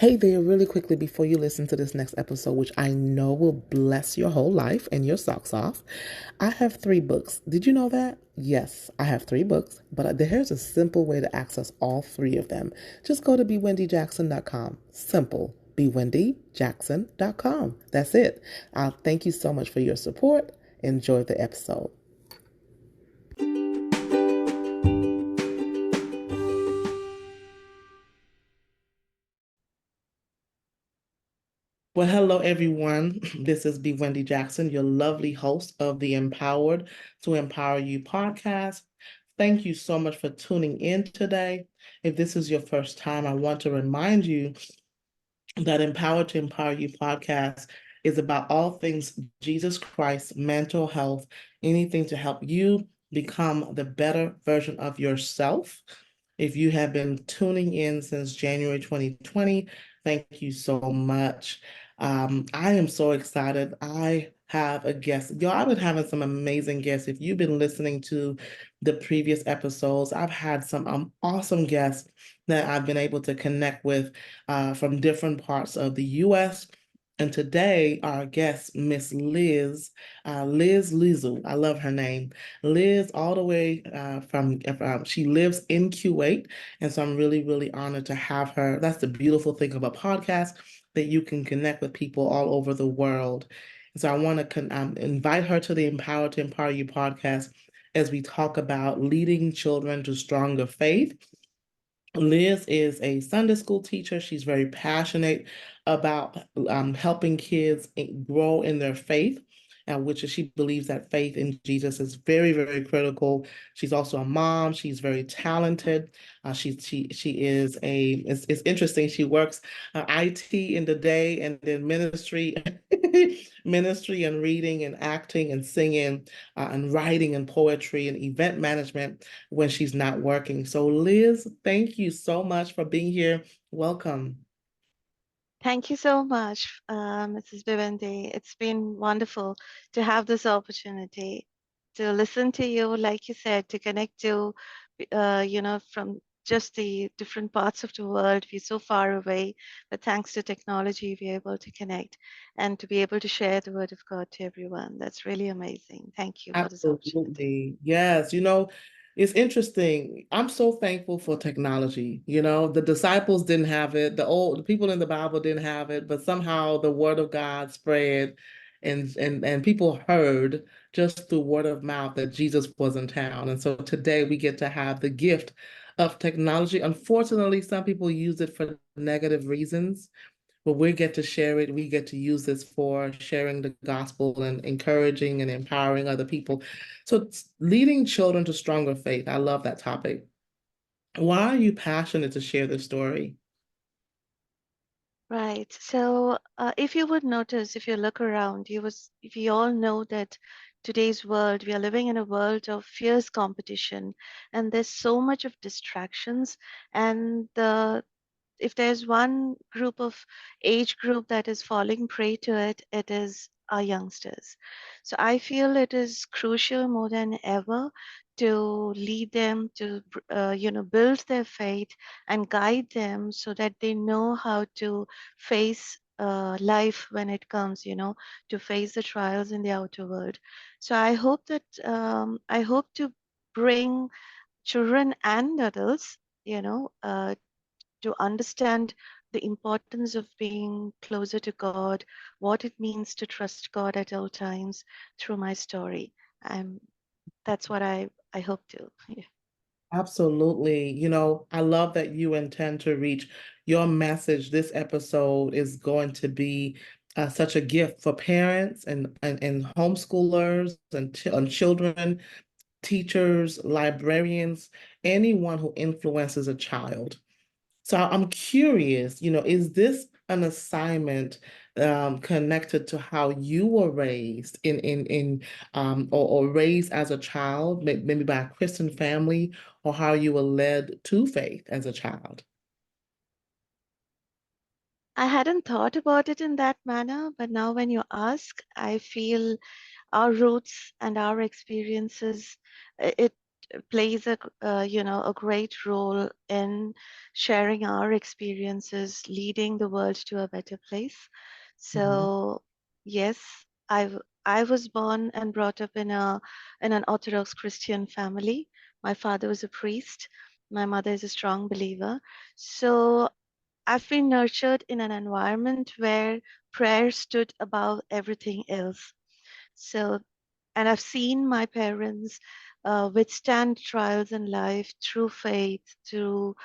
Hey there, really quickly before you listen to this next episode, which I know will bless your whole life and your socks off, I have three books. Did you know that? Yes, I have three books, but here's a simple way to access all three of them. Just go to bewendyjackson.com. Simple. bewendyjackson.com. That's it. Thank you so much for your support. Enjoy the episode. Well, hello everyone. This is B. Wendy Jackson, your lovely host of the Empowered to Empower You podcast. Thank you so much for tuning in today. If this is your first time, I want to remind you that Empowered to Empower You podcast is about all things Jesus Christ, mental health, anything to help you become the better version of yourself. If you have been tuning in since January 2020, thank you so much. I am so excited. I have a guest. Y'all, I've been having some amazing guests. If you've been listening to the previous episodes, I've had some awesome guests that I've been able to connect with from different parts of the US. And today, our guest, Miss Liz Lizu, I love her name. Liz, all the way she lives in Kuwait. And so I'm really, really honored to have her. That's the beautiful thing of a podcast, that you can connect with people all over the world. And so I want to invite her to the Empower to Empower You podcast as we talk about leading children to stronger faith. Liz is a Sunday school teacher. She's very passionate about helping kids grow in their faith, which she believes that faith in Jesus is very, very critical. She's also a mom. She's very talented. She is it's interesting. She works IT in the day and then ministry, ministry and reading and acting and singing and writing and poetry and event management when she's not working. So, Liz, thank you so much for being here. Welcome. Thank you so much, Mrs. Bivende. It's been wonderful to have this opportunity to listen to you, like you said, to connect to, from just the different parts of the world. We're so far away, but thanks to technology, we're able to connect and to be able to share the word of God to everyone. That's really amazing. Thank you for this opportunity. Absolutely. Yes. It's interesting. I'm so thankful for technology. The disciples didn't have it. The people in the Bible didn't have it, but somehow the word of God spread and people heard just through word of mouth that Jesus was in town. And so today we get to have the gift of technology. Unfortunately, some people use it for negative reasons, but we get to share it. We get to use this for sharing the gospel and encouraging and empowering other people. So, leading children to stronger faith. I love that topic. Why are you passionate to share this story? Right. So, if you would notice, if you look around, we all know that today's world, we are living in a world of fierce competition, and there's so much of distractions. And if there's one group of age group that is falling prey to it, it is our youngsters. So I feel it is crucial more than ever to lead them to, build their faith and guide them so that they know how to face life when it comes, to face the trials in the outer world. So I hope to bring children and adults, to understand the importance of being closer to God, what it means to trust God at all times through my story. I'm That's what I hope to. Yeah. Absolutely. I love that you intend to reach your message. This episode is going to be such a gift for parents and homeschoolers and children, teachers, librarians, anyone who influences a child. So I'm curious, is this an assignment connected to how you were raised or raised as a child, maybe by a Christian family, or how you were led to faith as a child? I hadn't thought about it in that manner, but now when you ask, I feel our roots and our experiences, it plays a great role in sharing our experiences, leading the world to a better place. Mhm. So yes, I was born and brought up in an Orthodox Christian family. My father was a priest. My mother is a strong believer. So I've been nurtured in an environment where prayer stood above everything else. So, and I've seen my parents withstand trials in life through faith, through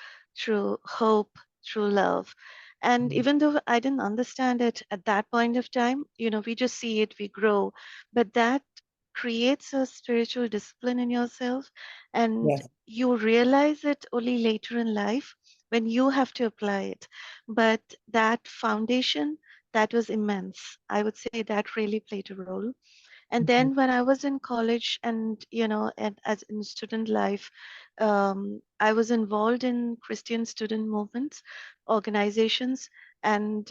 hope, through love. And Mhm. even though I didn't understand it at that point of time, we just see it, we grow. But that creates a spiritual discipline in yourself, and Yes. you realize it only later in life when you have to apply it. But that foundation, that was immense. I would say that really played a role. And Mhm. then when I was in college and and as in student life, I was involved in Christian student movements, organizations, and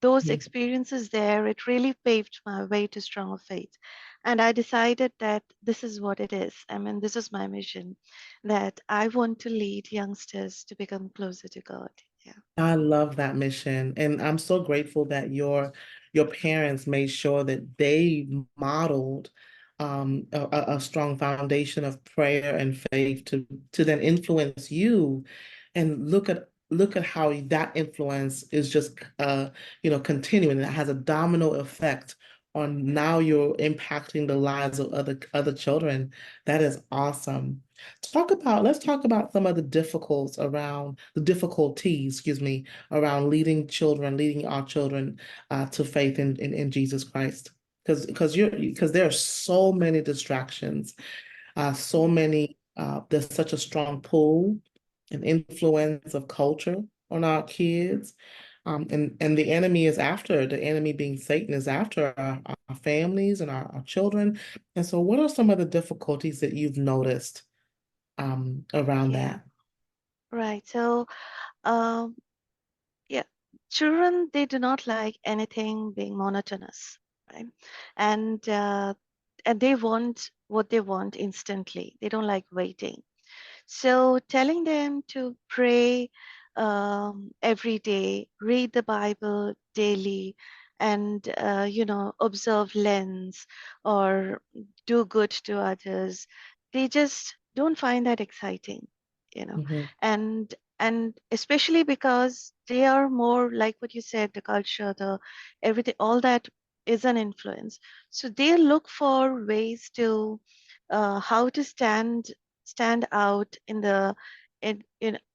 those Mhm. experiences there, it really paved my way to stronger faith. And I decided that this is what it is. I mean, this is my mission, that I want to lead youngsters to become closer to God. Yeah. I love that mission, and I'm so grateful that your parents made sure that they modeled a strong foundation of prayer and faith to then influence you, and look at how that influence is just continuing. It has a domino effect on now you're impacting the lives of other children. That is awesome. Let's talk about some of the difficulties, excuse me, around leading our children to faith in Jesus Christ. Because there are so many distractions, there's such a strong pull and influence of culture on our kids. And the enemy being Satan is after our families and our children. And so what are some of the difficulties that you've noticed around Yeah. that? Right. So, um, yeah, children, they do not like anything being monotonous, right? And uh, and they want what they want instantly. They don't like waiting. So telling them to pray every day, read the Bible daily, and observe lens or do good to others, they just don't find that exciting, you know. Mhm. And especially because they are more like what you said, the culture, the everything, all that is an influence. So they look for ways to how to stand out in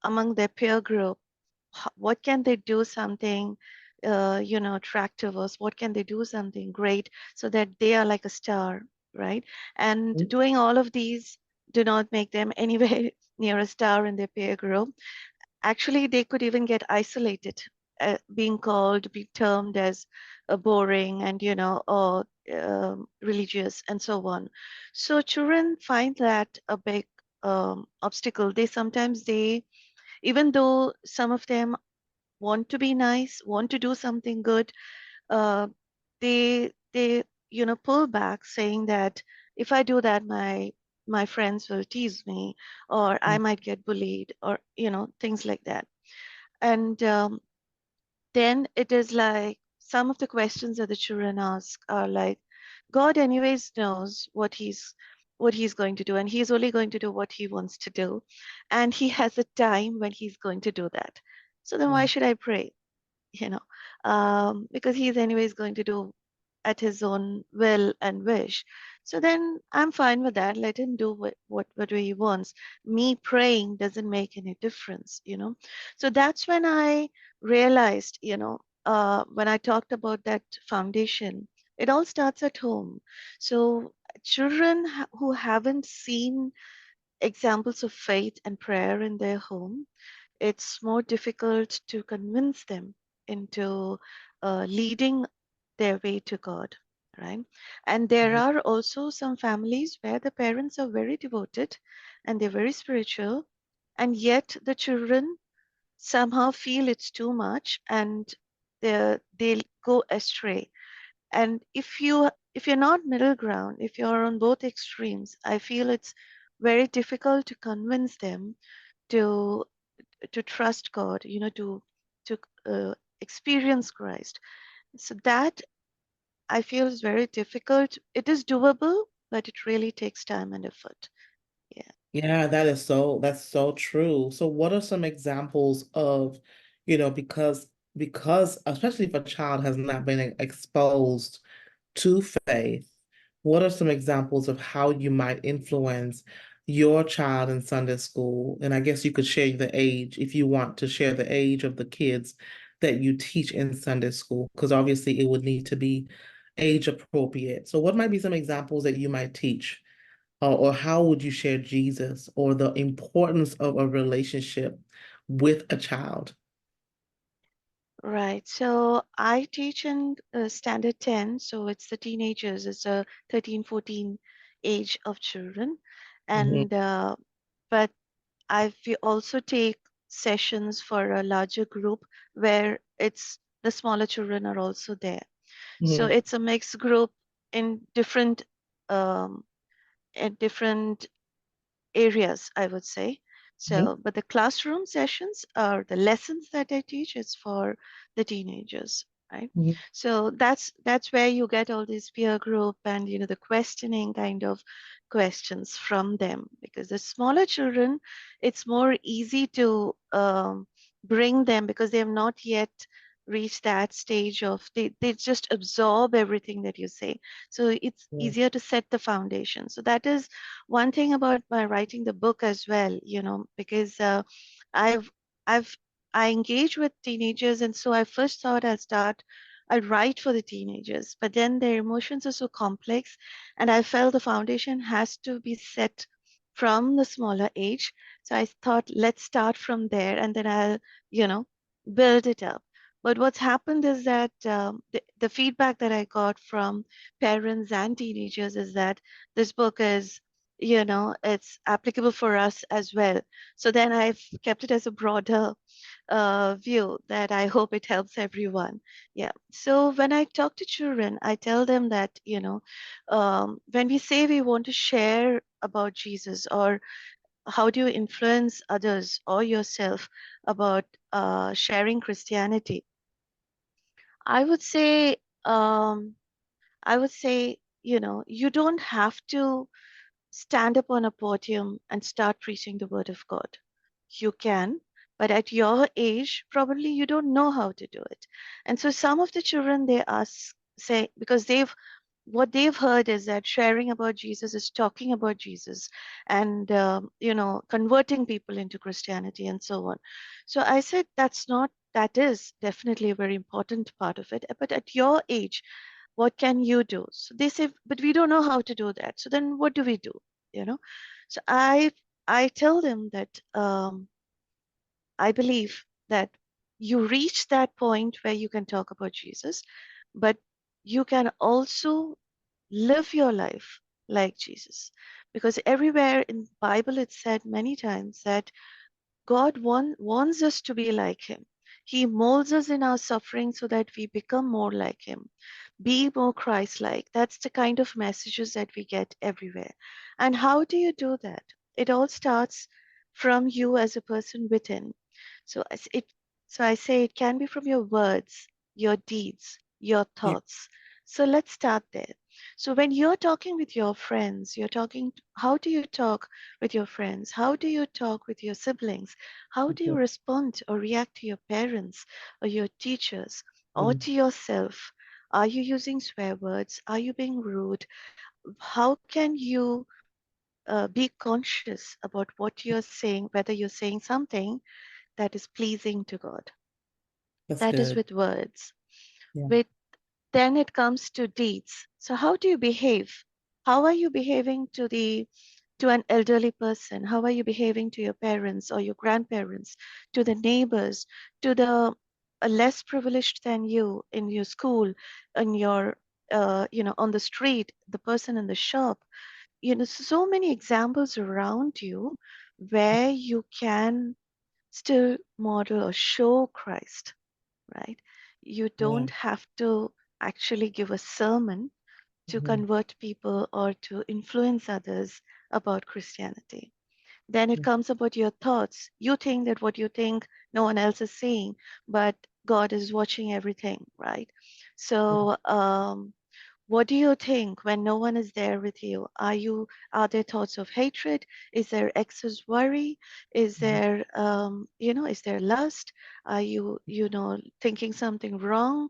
among their peer group. What can they do something attractive, or what can they do something great so that they are like a star, right? And doing all of these do not make them anywhere near a star in their peer group. Actually, they could even get isolated, be termed as boring and or religious and so on. So children find that a big obstacle. They even though some of them want to be nice, want to do something good, uh, they pull back, saying that if I do that, my friends will tease me, or I might get bullied, or things like that. And then it is like some of the questions that the children ask are like, God anyways knows what he's going to do, and he's only going to do what he wants to do, and he has a time when he's going to do that. So then why Yeah. should I pray? you know, because he's anyways going to do at his own will and wish. So then I'm fine with that. Let him do what he wants. Me praying doesn't make any difference. So that's when I realized, when I talked about that foundation, it all starts at home. So children who haven't seen examples of faith and prayer in their home, it's more difficult to convince them into leading their way to God, right? And there Mhm. are also some families where the parents are very devoted and they're very spiritual, and yet the children somehow feel it's too much and they'll go astray. And if you're not middle ground, if you're on both extremes, I feel it's very difficult to convince them to to trust God, to experience Christ. So that I feel is very difficult. It is doable, but it really takes time and effort. Yeah. Yeah, that's so true. So what are some examples of, because especially if a child has not been exposed to faith, what are some examples of how you might influence your child in Sunday school? And I guess you could share the age if you want to share the age of the kids that you teach in Sunday school, because obviously it would need to be age appropriate. So what might be some examples that you might teach? Or how would you share Jesus or the importance of a relationship with a child? Right. So I teach in standard 10, so it's the teenagers, it's a 13, 14 age of children. Mhm, And but we also take sessions for a larger group where it's the smaller children are also there. So mhm, it's a mixed group in um, different areas, I would say. mhm, So, but the classroom sessions are the lessons that I teach is for the teenagers, right? mhm, So that's where you get all this peer group and the questioning kind of questions from them, because the smaller children, it's more easy to bring them because they have not yet reached that stage of they just absorb everything that you say, so it's yeah, easier to set the foundation. So that is one thing about my writing the book as well, because I've I've I engage with teenagers, and so I first thought I'd write for the teenagers, but then their emotions are so complex, and I felt the foundation has to be set from the smaller age. So I thought, let's start from there, and then I'll, you know, build it up. But what's happened is that the feedback that I got from parents and teenagers is that this book is it's applicable for us as well. So then I've kept it as a broader view that I hope it helps everyone. Yeah. So when I talk to children, I tell them that when we say we want to share about Jesus, or how do you influence others or yourself about sharing Christianity, I would say um, you don't have to stand up on a podium and start preaching the word of God. You can, but at your age, probably you don't know how to do it. And so some of the children, they ask, say, because what they've heard is that sharing about Jesus is talking about Jesus and, converting people into Christianity and so on. So I said, that is definitely a very important part of it. But at your age, what can you do? So they say, but we don't know how to do that. So then what do we do? You know? So I tell them that I believe that you reach that point where you can talk about Jesus, but you can also live your life like Jesus. Because everywhere in Bible it said many times that God wants us to be like Him. He molds us in our suffering so that we become more like Him, be more Christ like. That's the kind of messages that we get everywhere. And how do you do that? It all starts from you as a person within. So I say it can be from your words, your deeds, your yeah, thoughts. So let's start there. So when you're talking with your friends, how do you talk with your friends? How do you talk with your siblings? How do you mhm, respond or react to your parents or your teachers or mhm. to yourself? Are you using swear words? Are you being rude? How can you be conscious about what you're saying, whether you're saying something that is pleasing to God? That's That is good. with words. Yeah. With Then it comes to deeds. So how do you behave? How are you behaving to an elderly person? How are you behaving to your parents or your grandparents, to the neighbors, to the less privileged than you in your school, in your on the street, the person in the shop? So many examples around you where you can still model or show Christ, right? You Yeah. don't have to actually give a sermon to Mhm. convert people or to influence others. about Christianity. Then it comes about your thoughts. You think that what you think no one else is seeing, but God is watching everything, right? So, what do you think when no one is there with you? Are there thoughts of hatred? Is there excess worry? Is Mhm. there, is there lust? Are you, thinking something wrong?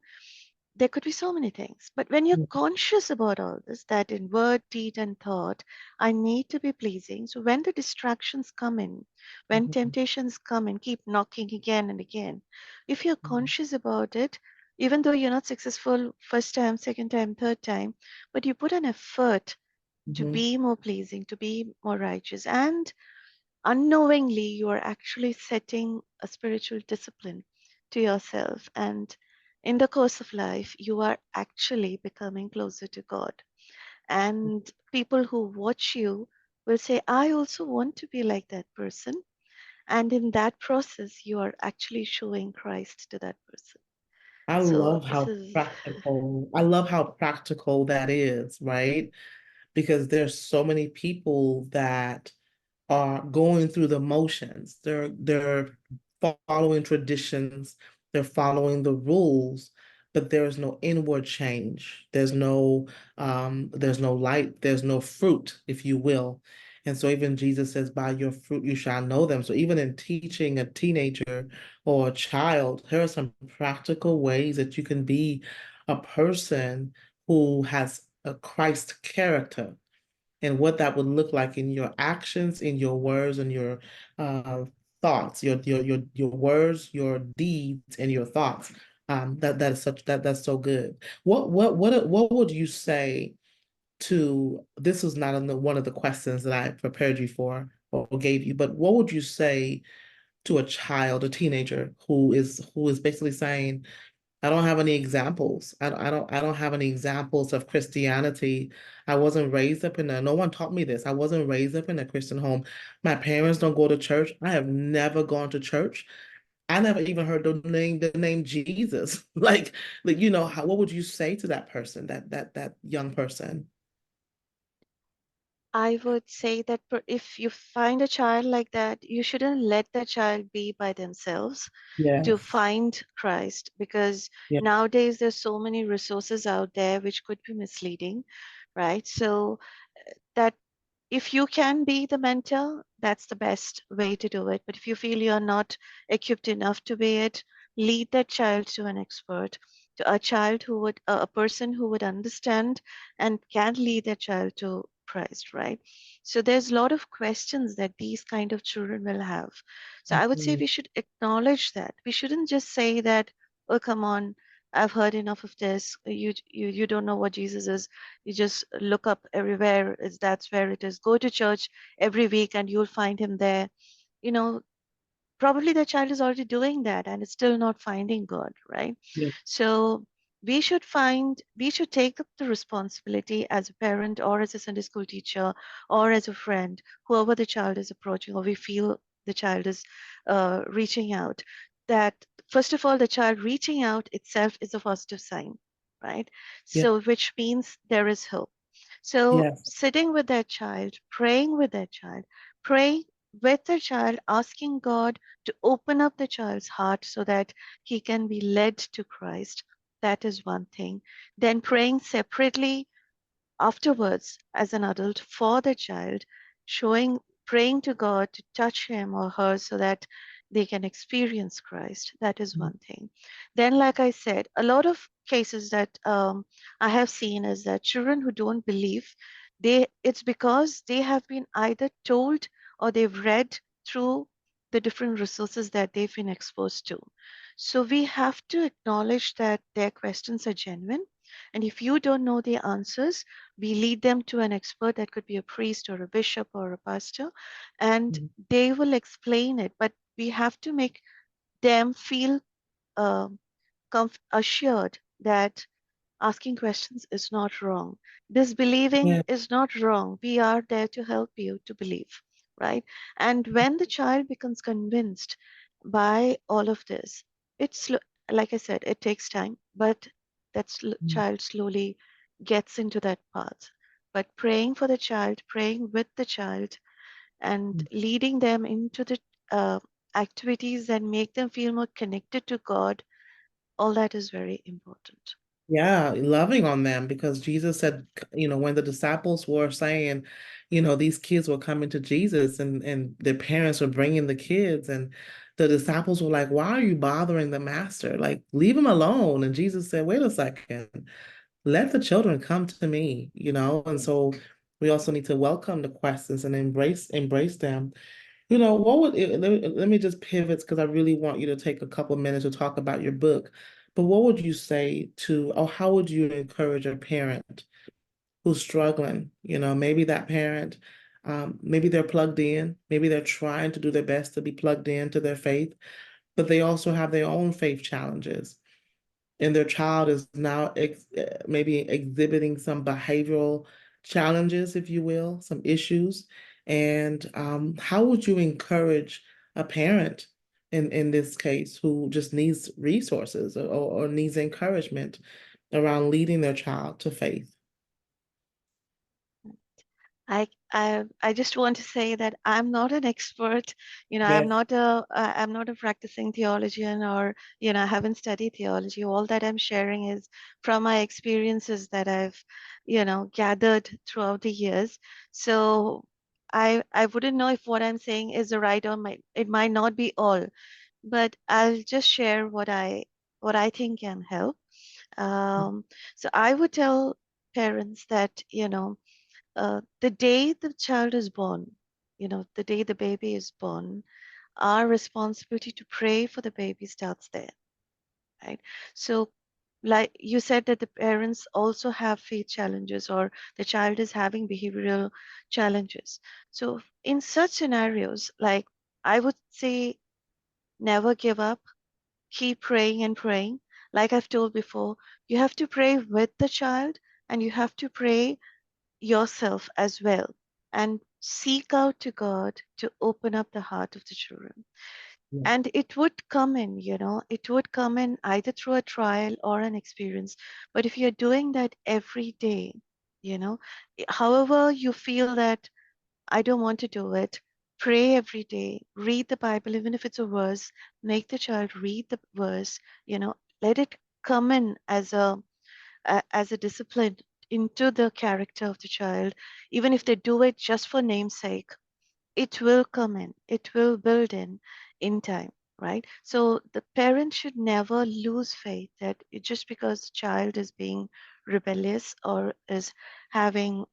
There could be so many things. But when you're Mhm. conscious about all this, that in word, deed, and thought, I need to be pleasing. So when the distractions come in, when Mhm. temptations come and keep knocking again and again, if you're Mhm. conscious about it, even though you're not successful first time, second time, third time, but you put an effort to Mhm. be more pleasing, to be more righteous, and unknowingly you are actually setting a spiritual discipline to yourself, and in the course of life you are actually becoming closer to God, and people who watch you will say, I also want to be like that person, and in that process you are actually showing Christ to that person. So this is I love how practical that is, right? Because there's so many people that are going through the motions. They're following traditions, they're following the rules, but there's no inward change. There's no light, there's no fruit, if you will. And so even Jesus says, by your fruit you shall know them. So even in teaching a teenager or a child, here are some practical ways that you can be a person who has a Christ character and what that would look like in your actions, in your words, and your uh, thoughts, your words, your deeds, and your thoughts. That's so good. What would you say to this? Was not in one of the questions that I prepared you for or gave you, but what would you say to a child, a teenager who is basically saying, I don't have any examples. I don't have any examples of Christianity. I wasn't raised up in a, no one taught me this. I wasn't raised up in a Christian home. My parents don't go to church. I have never gone to church. I never even heard the name Jesus. What would you say to that person, that young person? I would say that if you find a child like that, you shouldn't let the child be by themselves to Yes. find Christ, because Yeah. nowadays there's so many resources out there which could be misleading, right? So that if you can be the mentor, that's the best way to do it. But if you feel you're not equipped enough to be it, lead that child to an expert, to a child who would, a person who would understand and can lead that child to Christ, right? So there's a lot of questions that these kind of children will have. So I would say Mhm. we should acknowledge that. We shouldn't just say that, oh, come on, I've heard enough of this. You don't know what Jesus is. You just look up everywhere, is that's where it is. Go to church every week and you'll find him there. You know, probably the child is already doing that and is still not finding God, right? Yeah. So we should take up the responsibility as a parent or as a Sunday school teacher or as a friend, whoever the child is approaching or we feel the child is reaching out, that first of all, the child reaching out itself is a positive sign, right? Yeah. So which means there is hope. So Yes. sitting with that child, praying with that child, praying with the child, asking God to open up the child's heart so that he can be led to Christ. That is one thing. Then praying separately afterwards as an adult for the child, showing, praying to God to touch him or her so that they can experience Christ. That is one thing. Then, like I said, a lot of cases that I have seen is that children who don't believe, it's because they have been either told or they've read through the different resources that they've been exposed to. So we have to acknowledge that their questions are genuine. And if you don't know the answers, we lead them to an expert, that could be a priest or a bishop or a pastor, and Mhm. they will explain it. But we have to make them feel um assured that asking questions is not wrong. Disbelieving Yeah. is not wrong. We are there to help you to believe, right? And when the child becomes convinced by all of this, like I said, it takes time, but that Mhm. child slowly gets into that path. but praying for the child, praying with the child, and leading them into the uh, activities that make them feel more connected to God, all that is very important. Yeah, loving on them because Jesus said, when the disciples were saying, these kids were coming to Jesus and their parents were bringing the kids and the disciples were like, "Why are you bothering the master? Like, leave him alone." And Jesus said, "Wait a second. Let the children come to me." And so we also need to welcome the questions and embrace them. What would let me just pivot because I really want you to take a couple minutes to talk about your book. But what would you say to, or how would you encourage a parent who's struggling? Maybe that parent, maybe they're plugged in, maybe they're trying to do their best to be plugged into their faith, but they also have their own faith challenges and their child is now maybe exhibiting some behavioral challenges, if you will, some issues. And how would you encourage a parent in this case who just needs resources or needs encouragement around leading their child to faith? I just want to say that I'm not an expert. I'm Yes. not a practicing theologian, or I haven't studied theology. All that I'm sharing is from my experiences that I've gathered throughout the years. So I wouldn't know if what I'm saying is the right, or it might not be all, but I'll just share what I think can help. Um, so I would tell parents that the day the child is born, the day the baby is born, our responsibility to pray for the baby starts there, right? So, like you said, that the parents also have faith challenges, or the child is having behavioral challenges. So, in such scenarios, like I would say, never give up, keep praying and praying. Like I've told before, you have to pray with the child, and you have to pray yourself as well, and seek out to God to open up the heart of the children. Yeah. And it would come in, it would come in either through a trial or an experience. But if you're doing that every day, you know, however you feel that I don't want to do it, pray every day, read the Bible, even if it's a verse, make the child read the verse, let it come in as a discipline into the character of the child, even if they do it just for namesake, it will come in, it will build in time, right? So the parent should never lose faith that just because the child is being rebellious or is having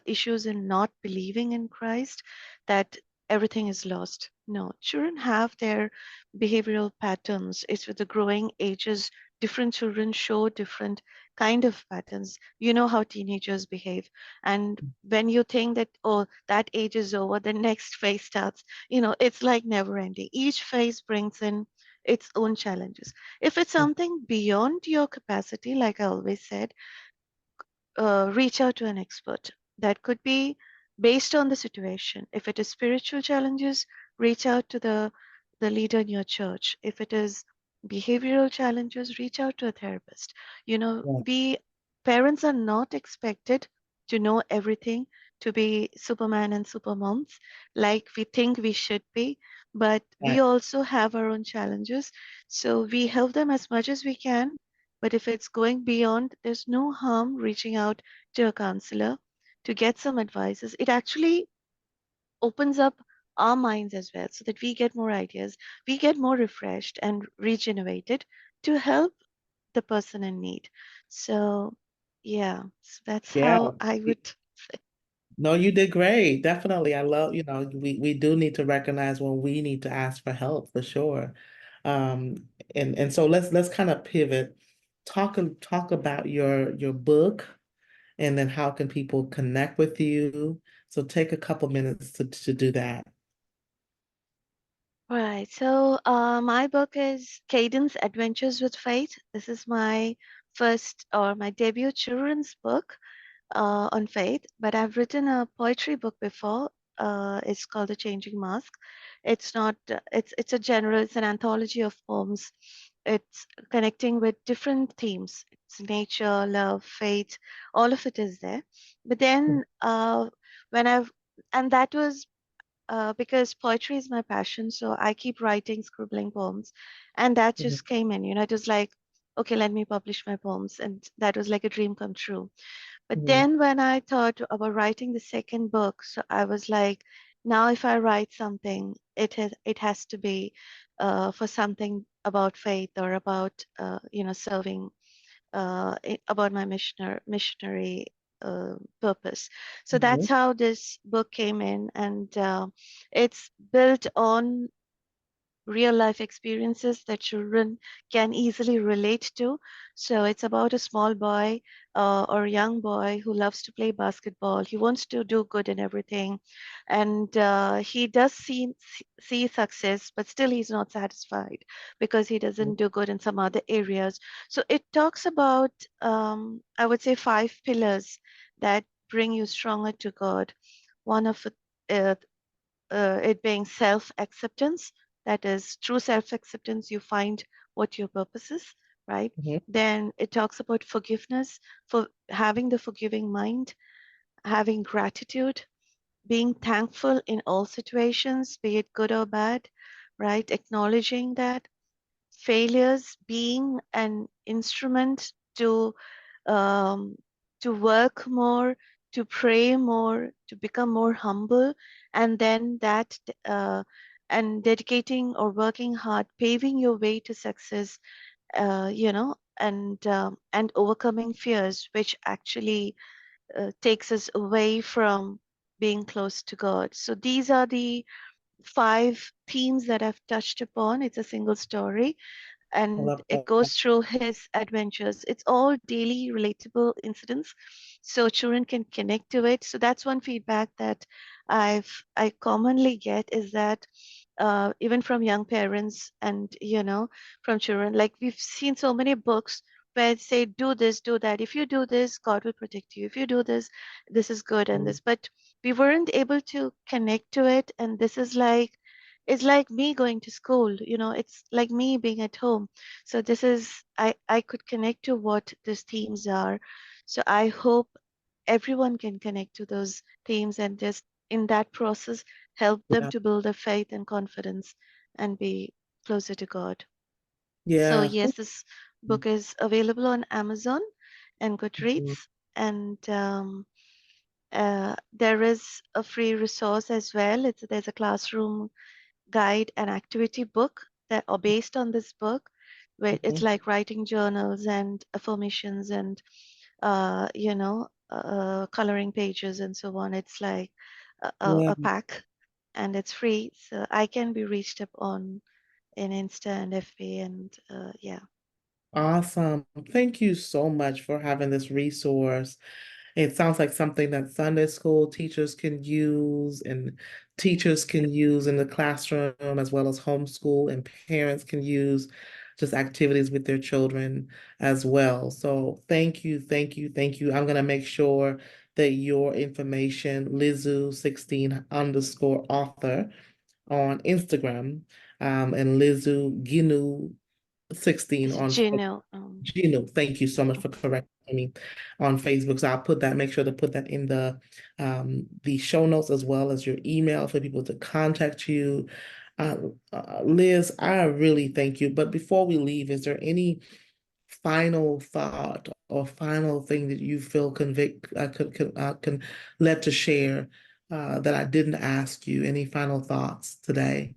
issues in not believing in Christ, that everything is lost. No, children have their behavioral patterns. It's with the growing ages, different children show different kind of patterns. You know how teenagers behave, and when you think that, oh, that age is over, the next phase starts. It's like never ending. Each phase brings in its own challenges. If it's something beyond your capacity, like I always said, reach out to an expert. That could be based on the situation. If it is spiritual challenges, reach out to the leader in your church. If it is behavioral challenges, reach out to a therapist. Yeah. We parents are not expected to know everything, to be Superman and Supermoms like we think we should be, but we Right. also have our own challenges. So we help them as much as we can, but if it's going beyond, there's no harm reaching out to a counselor to get some advices. It actually opens up our minds as well, so that we get more ideas, we get more refreshed and regenerated to help the person in need. So, yeah, so that's Yeah. how I would say. No, you did great. Definitely. I love, we do need to recognize when we need to ask for help for sure. Um, and so let's kind of pivot. Talk about your book and then how can people connect with you. So take a couple minutes to do that. Right. So, my book is Cadence Adventures with Faith. This is my first or my debut children's book on faith, but I've written a poetry book before. It's called The Changing Mask. It's not, it's a general, it's an anthology of poems. It's connecting with different themes. nature, love, faith, all of it is there. But then when I've and that was because poetry is my passion, so I keep writing, scribbling poems, and that Mhm, just came in. It was like, okay, let me publish my poems, and that was like a dream come true. But mhm, then when I thought about writing the second book, so I was like, now if I write something, it has to be for something about faith or about serving about my missionary purpose. So that's mhm, how this book came in, and it's built on real life experiences that children can easily relate to. So it's about a small boy or a young boy who loves to play basketball. He wants to do good in everything, and he does see success, but still he's not satisfied because he mhm, doesn't do good in some other areas. So it talks about, I would say, 5 pillars that bring you stronger to God. One of it being self acceptance. That is, true self acceptance, you find what your purpose is, right? mhm, Then it talks about forgiveness, for having the forgiving mind, having gratitude, being thankful in all situations, be it good or bad, right? Acknowledging that failures, being an instrument um, to work more, to pray more, to become more humble, and then that and dedicating or working hard, paving your way to success, and overcoming fears, which actually takes us away from being close to God. So these are the 5 themes that I've touched upon. It's a single story, I and love it that. goes through his adventures. It's all daily relatable incidents, so children can connect to it. So that's one feedback that I commonly get, is that even from young parents and from children, like we've seen so many books where they say, do this, do that. If you do this, God will protect you. If you do this, this is good and Mhm, this. But we weren't able to connect to it, and this is like, it's like me going to school, it's like me being at home. So this is, I could connect to what these themes are. So I hope everyone can connect to those themes, and just in that process help them yeah, to build their faith and confidence and be closer to God. So yeah. yes, this book is available on Amazon and Mhm, Goodreads, and there is a free resource as well. There's a classroom guide and activity book that are based on this book, where it's mhm. like writing journals and affirmations and coloring pages and so on. It's like Yeah, a pack, and it's free, so I can be reached up on in Insta and FB, and yeah. awesome. Thank you so much for having this resource. It sounds like something that Sunday school teachers can use and teachers can use in the classroom, as well as homeschool, and parents can use just activities with their children as well. So thank you, thank you, thank you. I'm going to make sure that your information, Lizu 16 underscore author on Instagram, and Lizu Ginu 16 It's on Gino. Gino. Thank you so much for correcting me on Facebook. So I'll put that, make sure to put that in the show notes, as well as your email for people to contact you. Uh, Liz, I really thank you. But before we leave, is there any final thought or final thing that you feel can led to share that I didn't ask you? Any final thoughts today?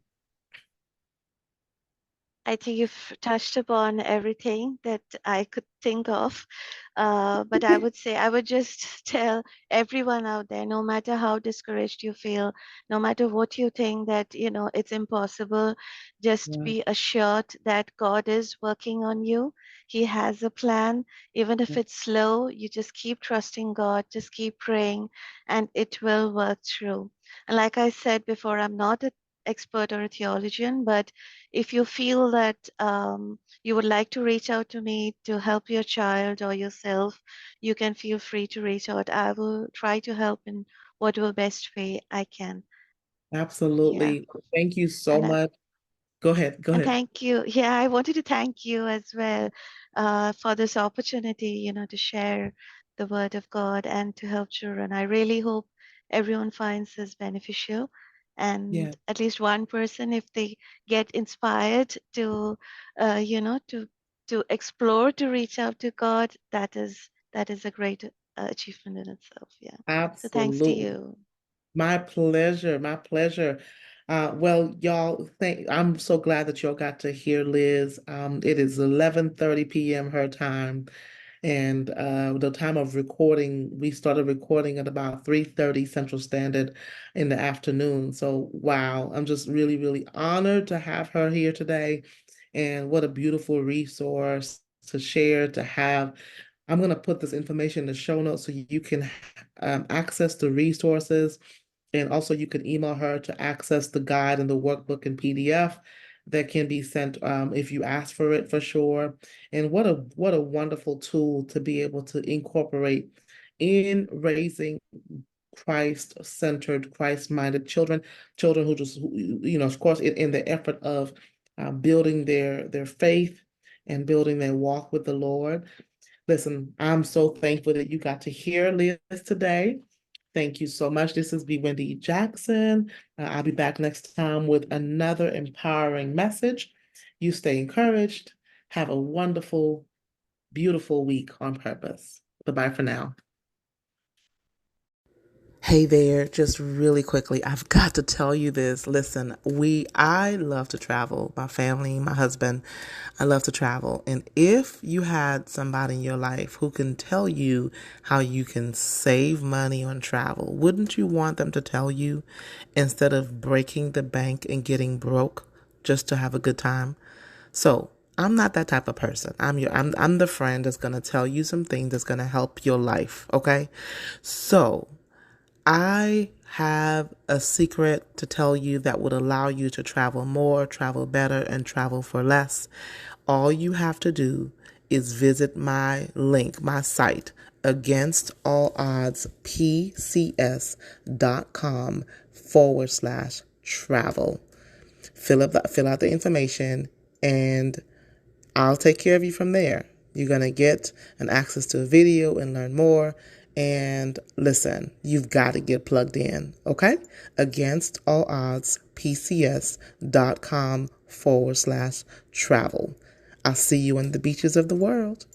I think you've touched upon everything that I could think of. But I would say, I would just tell everyone out there, no matter how discouraged you feel, no matter what you think that, it's impossible, just Yeah. be assured that God is working on you. He has a plan. Even if it's slow, you just keep trusting God, just keep praying, and it will work through. And like I said before, I'm not an expert or a theologian, but if you feel that you would like to reach out to me to help your child or yourself, you can feel free to reach out. I will try to help in whatever best way I can. Yeah. Absolutely. Thank you so And much. Go ahead. Go and ahead. thank you. Yeah, I wanted to thank you as well for this opportunity, to share the word of God and to help children. I really hope everyone finds this beneficial, and Yeah, at least one person, if they get inspired to, to explore, to reach out to God, that is a great achievement in itself. Yeah. So thanks to absolutely. you. My pleasure, my pleasure. Well, y'all, I'm so glad that y'all got to hear Liz. It is 11:30 p.m. her time, and the time of recording, we started recording at about 3:30 Central Standard in the afternoon. So, wow, I'm just really, really honored to have her here today, and what a beautiful resource to share, to have. I'm going to put this information in the show notes so you can access the resources, and also you can email her to access the guide and the workbook in PDF that can be sent if you ask for it, for sure. And what a wonderful tool to be able to incorporate in raising Christ-centered, Christ-minded children, children who just, of course, in the effort of building their faith and building their walk with the Lord. Listen, I'm so thankful that you got to hear Liz today. Thank you so much. This is B. Wendy Jackson. I'll be back next time with another empowering message. You stay encouraged. Have a wonderful, beautiful week on purpose. Bye-bye for now. Hey there, just really quickly, I've got to tell you this. Listen, I love to travel. My family, my husband, I love to travel. And if you had somebody in your life who can tell you how you can save money on travel, wouldn't you want them to tell you instead of breaking the bank and getting broke just to have a good time? So I'm not that type of person. I'm the friend that's gonna tell you some things that's gonna help your life. Okay, so I have a secret to tell you that would allow you to travel more, travel better, and travel for less. All you have to do is visit my link, my site, againstallodds.pcs.com/travel. Fill out the information, and I'll take care of you from there. You're going to get an access to a video and learn more. And listen, you've got to get plugged in, okay? Against all odds, PCS.com/travel. I'll see you on the beaches of the world.